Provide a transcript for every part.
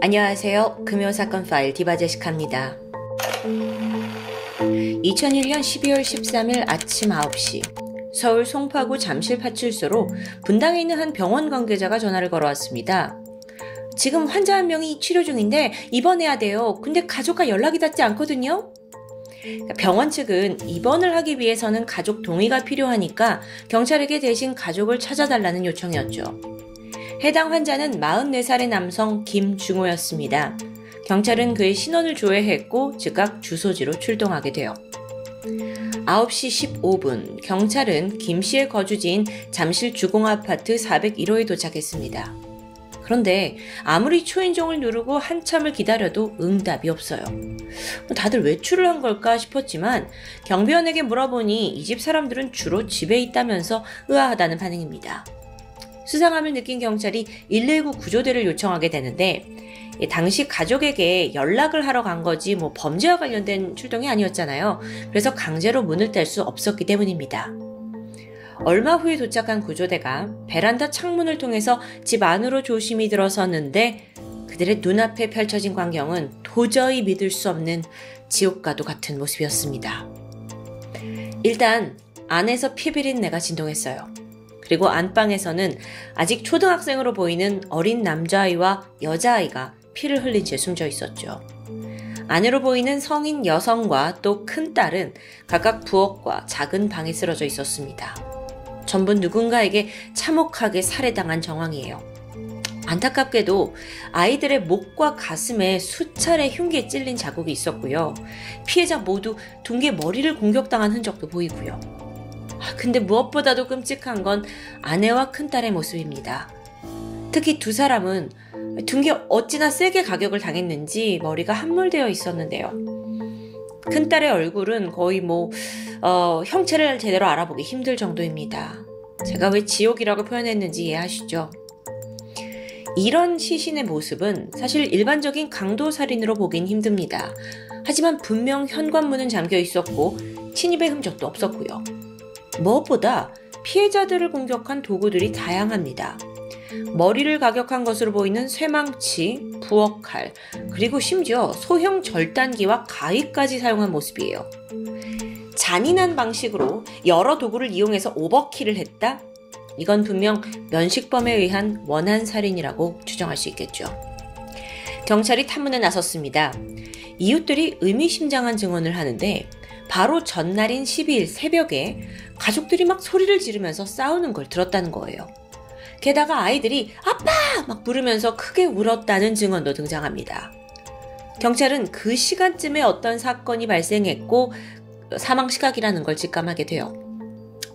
안녕하세요. 금요사건 파일 디바제시카입니다. 2001년 12월 13일 아침 9시 서울 송파구 잠실파출소로 분당에 있는 한 병원 관계자가 전화를 걸어왔습니다. 지금 환자 한 명이 치료 중인데 입원해야 돼요. 근데 가족과 연락이 닿지 않거든요. 병원 측은 입원을 하기 위해서는 가족 동의가 필요하니까 경찰에게 대신 가족을 찾아달라는 요청이었죠. 해당 환자는 44살의 남성 김중호였습니다. 경찰은 그의 신원을 조회했고 즉각 주소지로 출동하게 돼요. 9시 15분 경찰은 김 씨의 거주지인 잠실 주공아파트 401호에 도착했습니다. 그런데 아무리 초인종을 누르고 한참을 기다려도 응답이 없어요. 다들 외출을 한 걸까 싶었지만 경비원에게 물어보니 이 집 사람들은 주로 집에 있다면서 의아하다는 반응입니다. 수상함을 느낀 경찰이 119 구조대를 요청하게 되는데 당시 가족에게 연락을 하러 간 거지 범죄와 관련된 출동이 아니었잖아요. 그래서 강제로 문을 뗄 수 없었기 때문입니다. 얼마 후에 도착한 구조대가 베란다 창문을 통해서 집 안으로 조심히 들어섰는데 그들의 눈앞에 펼쳐진 광경은 도저히 믿을 수 없는 지옥과도 같은 모습이었습니다. 일단 안에서 피비린내가 진동했어요. 그리고 안방에서는 아직 초등학생으로 보이는 어린 남자아이와 여자아이가 피를 흘린 채 숨져 있었죠. 안으로 보이는 성인 여성과 또 큰딸은 각각 부엌과 작은 방에 쓰러져 있었습니다. 전부 누군가에게 참혹하게 살해당한 정황이에요. 안타깝게도 아이들의 목과 가슴에 수차례 흉기에 찔린 자국이 있었고요. 피해자 모두 둔기에 머리를 공격당한 흔적도 보이고요. 근데 무엇보다도 끔찍한 건 아내와 큰딸의 모습입니다. 특히 두 사람은 둔기에 어찌나 세게 가격을 당했는지 머리가 함몰되어 있었는데요. 큰딸의 얼굴은 거의 형체를 제대로 알아보기 힘들 정도입니다. 제가 왜 지옥이라고 표현했는지 이해하시죠? 이런 시신의 모습은 사실 일반적인 강도살인으로 보긴 힘듭니다. 하지만 분명 현관문은 잠겨 있었고 침입의 흔적도 없었고요. 무엇보다 피해자들을 공격한 도구들이 다양합니다. 머리를 가격한 것으로 보이는 쇠망치, 부엌칼, 그리고 심지어 소형 절단기와 가위까지 사용한 모습이에요. 잔인한 방식으로 여러 도구를 이용해서 오버킬을 했다? 이건 분명 면식범에 의한 원한살인이라고 추정할 수 있겠죠. 경찰이 탐문에 나섰습니다. 이웃들이 의미심장한 증언을 하는데 바로 전날인 12일 새벽에 가족들이 막 소리를 지르면서 싸우는 걸 들었다는 거예요. 게다가 아이들이 아빠! 막 부르면서 크게 울었다는 증언도 등장합니다. 경찰은 그 시간쯤에 어떤 사건이 발생했고 사망 시각이라는 걸 직감하게 돼요.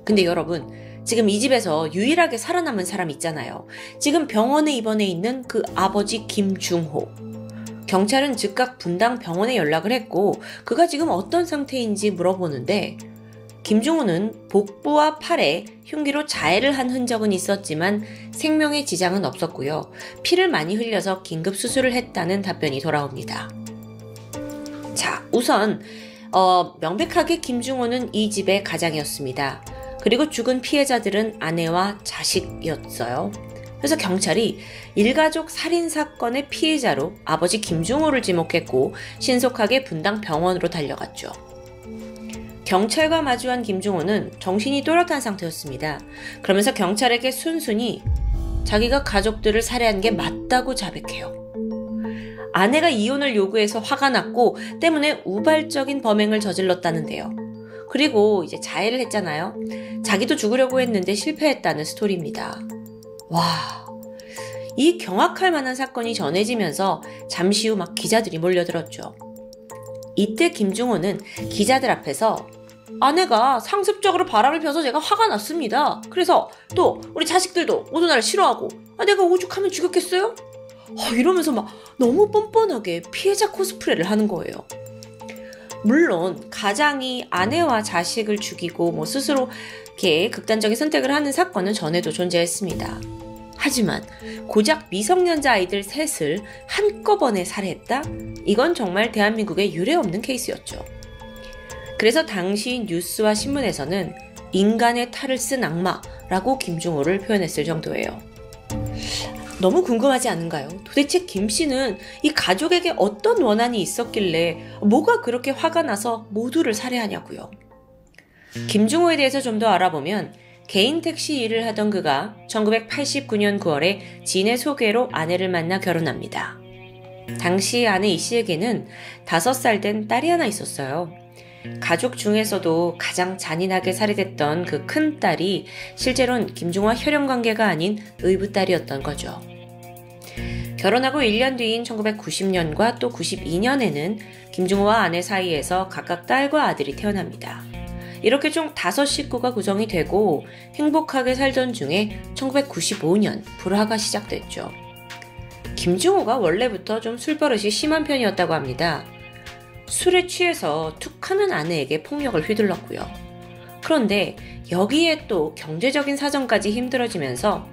근데 여러분, 지금 이 집에서 유일하게 살아남은 사람 있잖아요. 지금 병원에 입원해 있는 그 아버지 김중호. 경찰은 즉각 분당 병원에 연락을 했고 그가 지금 어떤 상태인지 물어보는데 김중호는 복부와 팔에 흉기로 자해를 한 흔적은 있었지만 생명에 지장은 없었고요. 피를 많이 흘려서 긴급 수술을 했다는 답변이 돌아옵니다. 자, 우선 명백하게 김중호는 이 집의 가장이었습니다. 그리고 죽은 피해자들은 아내와 자식이었어요. 그래서 경찰이 일가족 살인사건의 피해자로 아버지 김중호를 지목했고 신속하게 분당 병원으로 달려갔죠. 경찰과 마주한 김중호는 정신이 또렷한 상태였습니다. 그러면서 경찰에게 순순히 자기가 가족들을 살해한 게 맞다고 자백해요. 아내가 이혼을 요구해서 화가 났고 때문에 우발적인 범행을 저질렀다는데요. 그리고 이제 자해를 했잖아요. 자기도 죽으려고 했는데 실패했다는 스토리입니다. 와, 이 경악할 만한 사건이 전해지면서 잠시 후 막 기자들이 몰려들었죠. 이때 김중호는 기자들 앞에서 아내가 상습적으로 바람을 펴서 제가 화가 났습니다. 그래서 또 우리 자식들도 모두 나를 싫어하고 내가 오죽하면 죽였겠어요? 이러면서 막 너무 뻔뻔하게 피해자 코스프레를 하는 거예요. 물론 가장이 아내와 자식을 죽이고 스스로 이렇게 극단적인 선택을 하는 사건은 전에도 존재했습니다. 하지만 고작 미성년자 아이들 셋을 한꺼번에 살해했다? 이건 정말 대한민국에 유례없는 케이스였죠. 그래서 당시 뉴스와 신문에서는 인간의 탈을 쓴 악마라고 김중호를 표현했을 정도예요. 너무 궁금하지 않은가요? 도대체 김 씨는 이 가족에게 어떤 원한이 있었길래 뭐가 그렇게 화가 나서 모두를 살해하냐고요. 김중호에 대해서 좀 더 알아보면 개인 택시 일을 하던 그가 1989년 9월에 지인의 소개로 아내를 만나 결혼합니다. 당시 아내 이 씨에게는 5살 된 딸이 하나 있었어요. 가족 중에서도 가장 잔인하게 살해됐던 그 큰 딸이 실제로는 김중호와 혈연관계가 아닌 의붓딸이었던 거죠. 결혼하고 1년 뒤인 1990년과 또 92년에는 김중호와 아내 사이에서 각각 딸과 아들이 태어납니다. 이렇게 총 5식구가 구성이 되고 행복하게 살던 중에 1995년 불화가 시작됐죠. 김중호가 원래부터 좀 술버릇이 심한 편이었다고 합니다. 술에 취해서 툭하면 아내에게 폭력을 휘둘렀고요. 그런데 여기에 또 경제적인 사정까지 힘들어지면서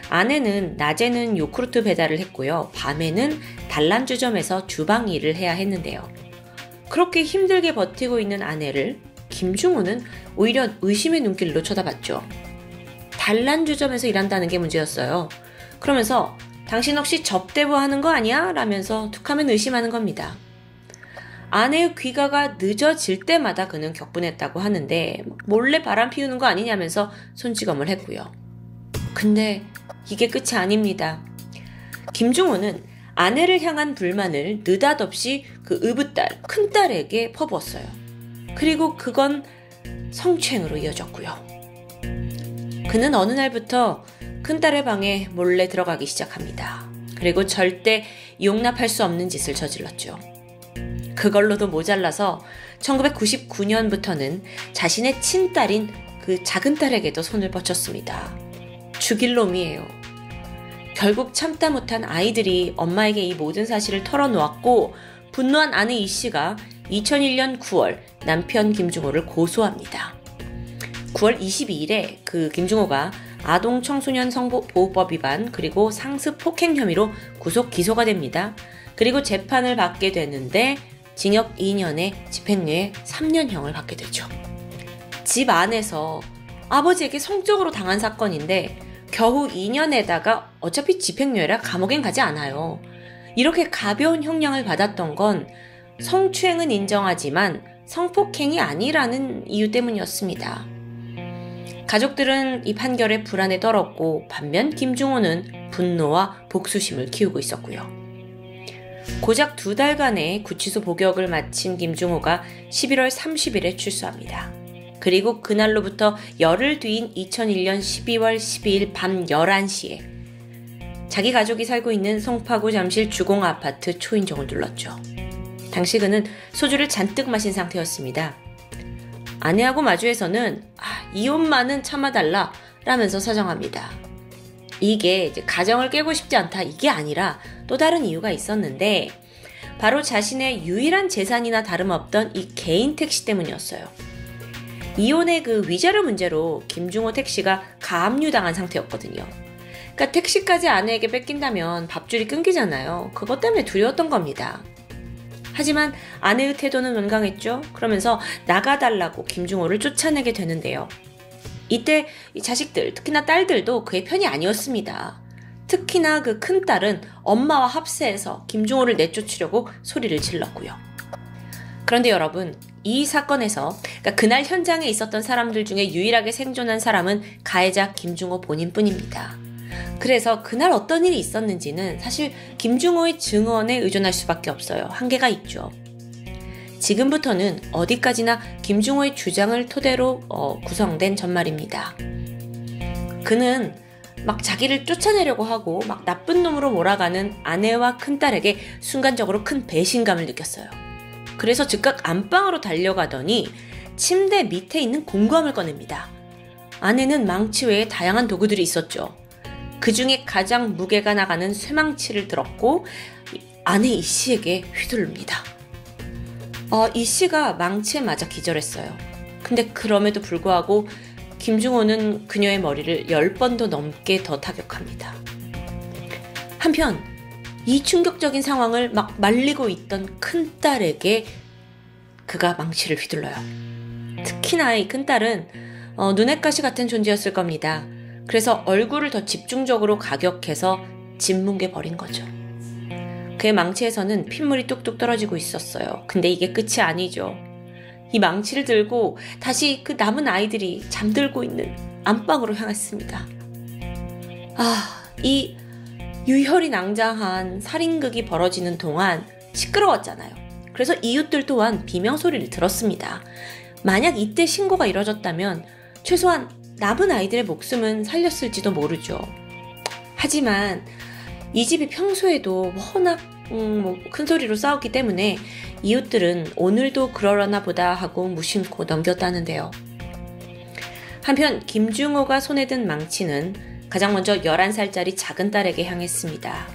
아내는 낮에는 요구르트 배달을 했고요. 밤에는 단란주점에서 주방 일을 해야 했는데요. 그렇게 힘들게 버티고 있는 아내를 김중호는 오히려 의심의 눈길로 쳐다봤죠. 단란주점에서 일한다는 게 문제였어요. 그러면서 당신 혹시 접대부 하는 거 아니야? 라면서 툭하면 의심하는 겁니다. 아내의 귀가가 늦어질 때마다 그는 격분했다고 하는데 몰래 바람 피우는 거 아니냐면서 손찌검을 했고요. 근데 이게 끝이 아닙니다. 김중호는 아내를 향한 불만을 느닷없이 그 의붓딸, 큰딸에게 퍼부었어요. 그리고 그건 성추행으로 이어졌고요. 그는 어느 날부터 큰딸의 방에 몰래 들어가기 시작합니다. 그리고 절대 용납할 수 없는 짓을 저질렀죠. 그걸로도 모자라서 1999년부터는 자신의 친딸인 그 작은 딸에게도 손을 뻗쳤습니다. 죽일 놈이에요. 결국 참다 못한 아이들이 엄마에게 이 모든 사실을 털어놓았고 분노한 아내 이 씨가 2001년 9월 남편 김중호를 고소합니다. 9월 22일에 그 김중호가 아동 청소년 성보호법 위반 그리고 상습 폭행 혐의로 구속 기소가 됩니다. 그리고 재판을 받게 되는데 징역 2년에 집행유예 3년형을 받게 되죠. 집 안에서 아버지에게 성적으로 당한 사건인데 겨우 2년에다가 어차피 집행유예라 감옥엔 가지 않아요. 이렇게 가벼운 형량을 받았던 건 성추행은 인정하지만 성폭행이 아니라는 이유 때문이었습니다. 가족들은 이 판결에 불안에 떨었고 반면 김중호는 분노와 복수심을 키우고 있었고요. 고작 2달간의 구치소 복역을 마친 김중호가 11월 30일에 출소합니다. 그리고 그날로부터 열흘 뒤인 2001년 12월 12일 밤 11시에 자기 가족이 살고 있는 송파구 잠실 주공 아파트 초인종을 눌렀죠. 당시 그는 소주를 잔뜩 마신 상태였습니다. 아내하고 마주해서는 이혼만은 참아달라 라면서 사정합니다. 이게 이제 가정을 깨고 싶지 않다 이게 아니라 또 다른 이유가 있었는데 바로 자신의 유일한 재산이나 다름없던 이 개인 택시 때문이었어요. 이혼의 그 위자료 문제로 김중호 택시가 가압류당한 상태였거든요. 그러니까 택시까지 아내에게 뺏긴다면 밥줄이 끊기잖아요. 그것 때문에 두려웠던 겁니다. 하지만 아내의 태도는 완강했죠. 그러면서 나가달라고 김중호를 쫓아내게 되는데요. 이때 이 자식들, 특히나 딸들도 그의 편이 아니었습니다. 특히나 그 큰딸은 엄마와 합세해서 김중호를 내쫓으려고 소리를 질렀고요. 그런데 여러분, 이 사건에서 그러니까 그날 현장에 있었던 사람들 중에 유일하게 생존한 사람은 가해자 김중호 본인뿐입니다. 그래서 그날 어떤 일이 있었는지는 사실 김중호의 증언에 의존할 수밖에 없어요. 한계가 있죠. 지금부터는 어디까지나 김중호의 주장을 토대로 구성된 전말입니다. 그는 막 자기를 쫓아내려고 하고 막 나쁜 놈으로 몰아가는 아내와 큰딸에게 순간적으로 큰 배신감을 느꼈어요. 그래서 즉각 안방으로 달려가더니 침대 밑에 있는 공구함을 꺼냅니다. 안에는 망치 외에 다양한 도구들이 있었죠. 그 중에 가장 무게가 나가는 쇠망치를 들었고 아내 이 씨에게 휘두릅니다. 이 씨가 망치에 맞아 기절했어요. 근데 그럼에도 불구하고 김중호는 그녀의 머리를 10번도 넘게 더 타격합니다. 한편 이 충격적인 상황을 막 말리고 있던 큰딸에게 그가 망치를 휘둘러요. 특히나 이 큰딸은 눈엣가시 같은 존재였을 겁니다. 그래서 얼굴을 더 집중적으로 가격해서 짓뭉개 버린 거죠. 그의 망치에서는 핏물이 뚝뚝 떨어지고 있었어요. 근데 이게 끝이 아니죠. 이 망치를 들고 다시 그 남은 아이들이 잠들고 있는 안방으로 향했습니다. 이 유혈이낭장한 살인극이 벌어지는 동안 시끄러웠잖아요. 그래서 이웃들 또한 비명소리를 들었습니다. 만약 이때 신고가 이뤄졌다면 최소한 남은 아이들의 목숨은 살렸을지도 모르죠. 하지만 이 집이 평소에도 워낙 큰 소리로 싸웠기 때문에 이웃들은 오늘도 그러려나 보다 하고 무심코 넘겼다는데요. 한편 김중호가 손에 든 망치는 가장 먼저 11살짜리 작은 딸에게 향했습니다.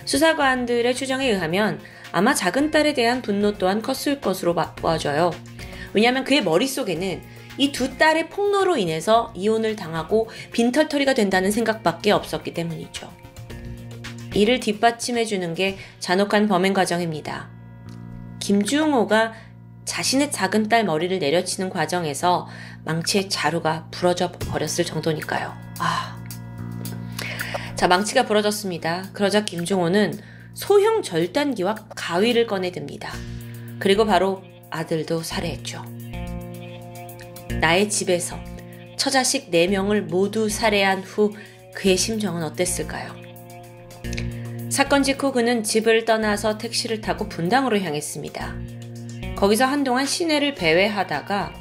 수사관들의 추정에 의하면 아마 작은 딸에 대한 분노 또한 컸을 것으로 보아져요. 왜냐하면 그의 머릿속에는 이 두 딸의 폭로로 인해서 이혼을 당하고 빈털터리가 된다는 생각밖에 없었기 때문이죠. 이를 뒷받침해주는 게 잔혹한 범행 과정입니다. 김중호가 자신의 작은 딸 머리를 내려치는 과정에서 망치의 자루가 부러져 버렸을 정도니까요. 자, 망치가 부러졌습니다. 그러자 김중호는 소형 절단기와 가위를 꺼내듭니다. 그리고 바로 아들도 살해했죠. 나의 집에서 처자식 4명을 모두 살해한 후 그의 심정은 어땠을까요? 사건 직후 그는 집을 떠나서 택시를 타고 분당으로 향했습니다. 거기서 한동안 시내를 배회하다가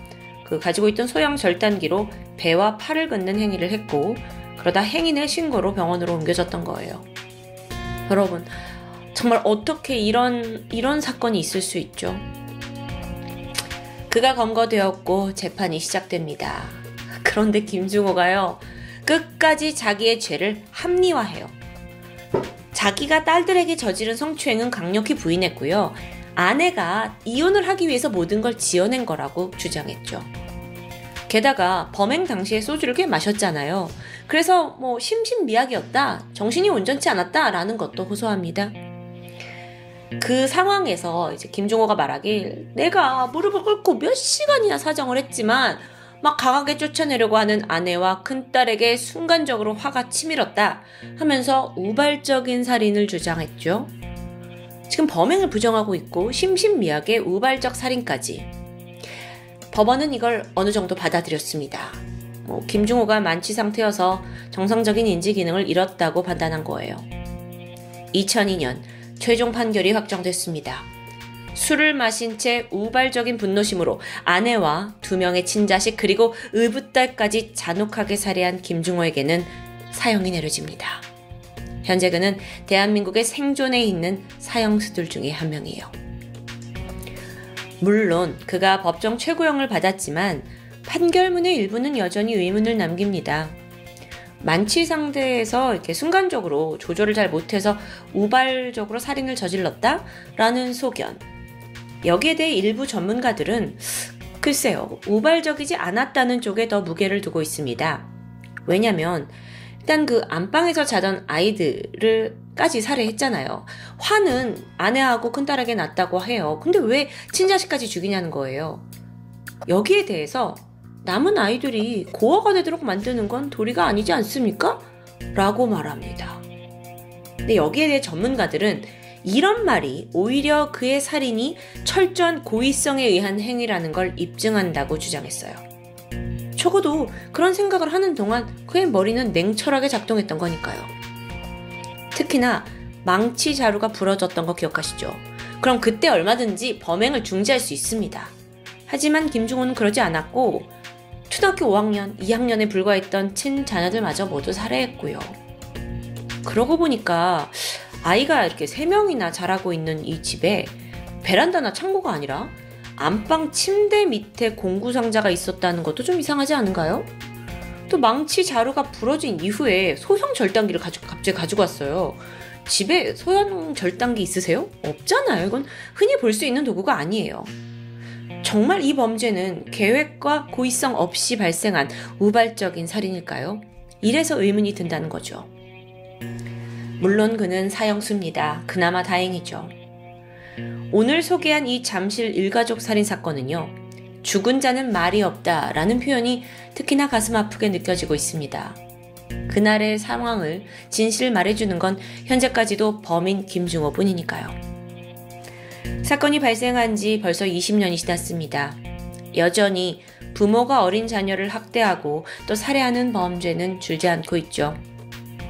그 가지고 있던 소형 절단기로 배와 팔을 긋는 행위를 했고 그러다 행인의 신고로 병원으로 옮겨졌던 거예요. 여러분, 정말 어떻게 이런 사건이 있을 수 있죠? 그가 검거되었고 재판이 시작됩니다. 그런데 김중호가요, 끝까지 자기의 죄를 합리화해요. 자기가 딸들에게 저지른 성추행은 강력히 부인했고요. 아내가 이혼을 하기 위해서 모든 걸 지어낸 거라고 주장했죠. 게다가 범행 당시에 소주를 꽤 마셨잖아요. 그래서 심신미약이었다, 정신이 온전치 않았다 라는 것도 호소합니다. 그 상황에서 이제 김중호가 말하길, 내가 무릎을 꿇고 몇 시간이나 사정을 했지만 막 강하게 쫓아내려고 하는 아내와 큰딸에게 순간적으로 화가 치밀었다 하면서 우발적인 살인을 주장했죠. 지금 범행을 부정하고 있고 심신미약의 우발적 살인까지. 법원은 이걸 어느 정도 받아들였습니다. 김중호가 만취 상태여서 정상적인 인지 기능을 잃었다고 판단한 거예요. 2002년 최종 판결이 확정됐습니다. 술을 마신 채 우발적인 분노심으로 아내와 2명의 친자식 그리고 의붓딸까지 잔혹하게 살해한 김중호에게는 사형이 내려집니다. 현재 그는 대한민국의 생존해 있는 사형수들 중에 한 명이에요. 물론 그가 법정 최고형을 받았지만 판결문의 일부는 여전히 의문을 남깁니다. 만취 상태에서 이렇게 순간적으로 조절을 잘 못해서 우발적으로 살인을 저질렀다라는 소견. 여기에 대해 일부 전문가들은 글쎄요, 우발적이지 않았다는 쪽에 더 무게를 두고 있습니다. 왜냐면 일단 그 안방에서 자던 아이들을까지 살해했잖아요. 화는 아내하고 큰딸에게 났다고 해요. 근데 왜 친자식까지 죽이냐는 거예요. 여기에 대해서 남은 아이들이 고아가 되도록 만드는 건 도리가 아니지 않습니까? 라고 말합니다. 근데 여기에 대해 전문가들은 이런 말이 오히려 그의 살인이 철저한 고의성에 의한 행위라는 걸 입증한다고 주장했어요. 적어도 그런 생각을 하는 동안 그의 머리는 냉철하게 작동했던 거니까요. 특히나 망치 자루가 부러졌던 거 기억하시죠? 그럼 그때 얼마든지 범행을 중지할 수 있습니다. 하지만 김중호는 그러지 않았고 초등학교 5학년, 2학년에 불과했던 친자녀들마저 모두 살해했고요. 그러고 보니까 아이가 이렇게 3명이나 자라고 있는 이 집에 베란다나 창고가 아니라 안방 침대 밑에 공구상자가 있었다는 것도 좀 이상하지 않은가요? 또 망치 자루가 부러진 이후에 소형 절단기를 갑자기 가지고 왔어요. 집에 소형 절단기 있으세요? 없잖아요. 이건 흔히 볼 수 있는 도구가 아니에요. 정말 이 범죄는 계획과 고의성 없이 발생한 우발적인 살인일까요? 이래서 의문이 든다는 거죠. 물론 그는 사형수입니다. 그나마 다행이죠. 오늘 소개한 이 잠실 일가족 살인 사건은요, 죽은 자는 말이 없다라는 표현이 특히나 가슴 아프게 느껴지고 있습니다. 그날의 상황을 진실 말해주는 건 현재까지도 범인 김중호 뿐이니까요. 사건이 발생한 지 벌써 20년이 지났습니다. 여전히 부모가 어린 자녀를 학대하고 또 살해하는 범죄는 줄지 않고 있죠.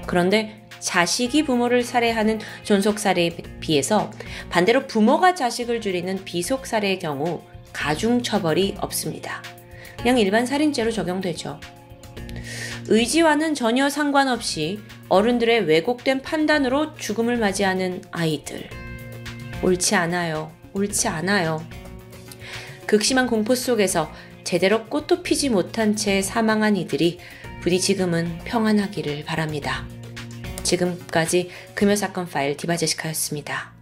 그런데 자식이 부모를 살해하는 존속살해에 비해서 반대로 부모가 자식을 죽이는 비속살해의 경우 가중처벌이 없습니다. 그냥 일반 살인죄로 적용되죠. 의지와는 전혀 상관없이 어른들의 왜곡된 판단으로 죽음을 맞이하는 아이들. 옳지 않아요. 옳지 않아요. 극심한 공포 속에서 제대로 꽃도 피지 못한 채 사망한 이들이 부디 지금은 평안하기를 바랍니다. 지금까지 금요사건 파일 디바제시카였습니다.